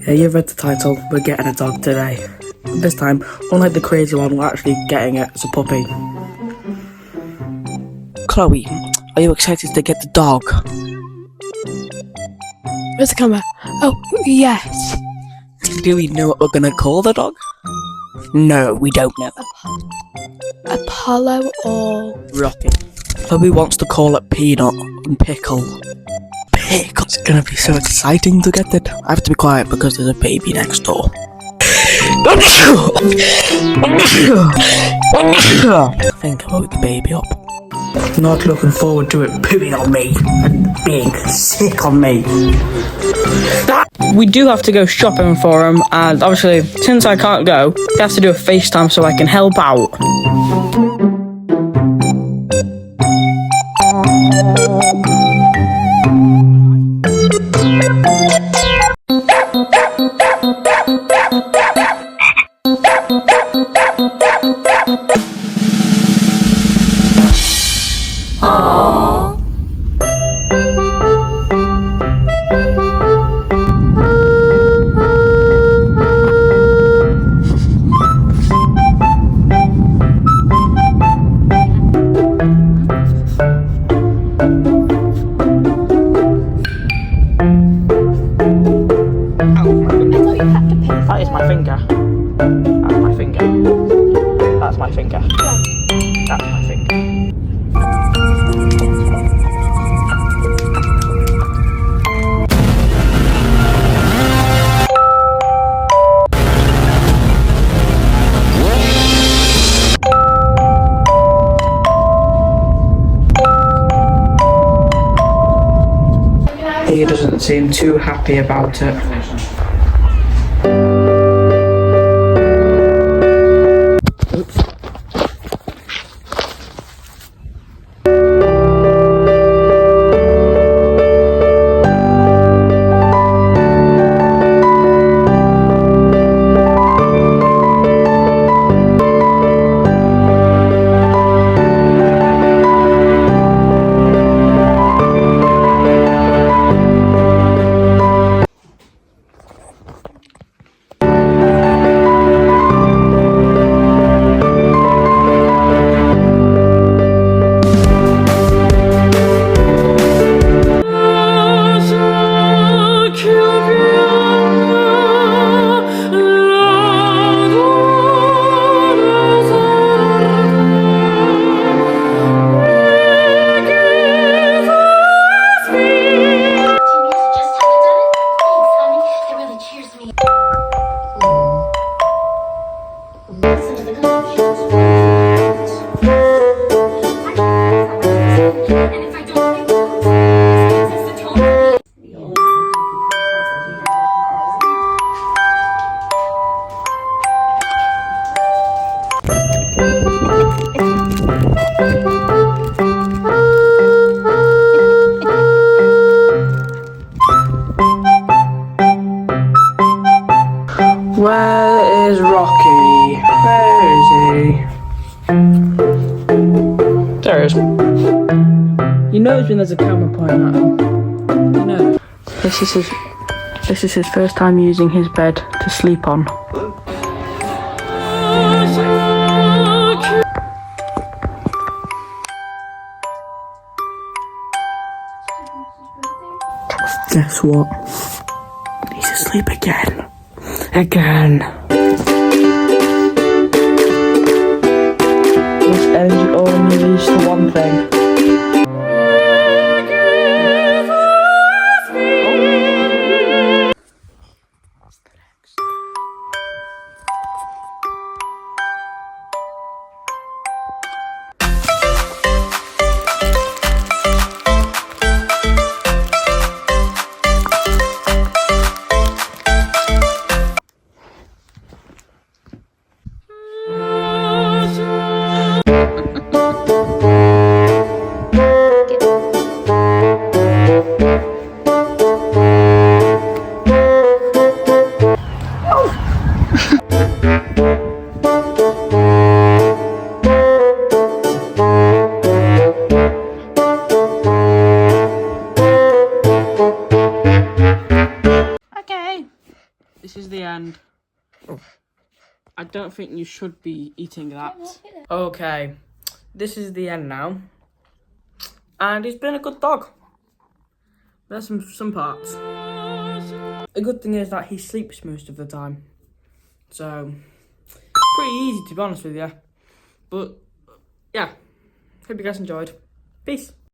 Yeah, you've read the title. We're getting a dog today. This time, unlike the crazy one, we're actually getting it as a puppy. Chloe, are you excited to get the dog? Where's the camera? Oh, yes. Do we know what we're gonna call the dog? No, we don't know. Apollo or Rocket. Chloe wants to call it Peanut and Pickle. Pickle! It's gonna be so exciting to get it. I have to be quiet because there's a baby next door. Think about the baby up. Not looking forward to it pooping on me and being sick on me. We do have to go shopping for him, and obviously, since I can't go, we have to do a FaceTime so I can help out. That is my finger. That's my finger. That's my finger. That's my finger. He doesn't seem too happy about it. Where is Rocky? Where is he? There he is. He knows when there's a camera pointing at him. You know. This is his first time using his bed to sleep on. Guess what? He's asleep again. Again. This energy only leads to one thing. is the end. I don't think you should be eating that. Okay, this is the end now. And he's been a good dog. There's some parts. A good thing is that he sleeps most of the time. So, pretty easy to be honest with you. But, yeah. Hope you guys enjoyed. Peace.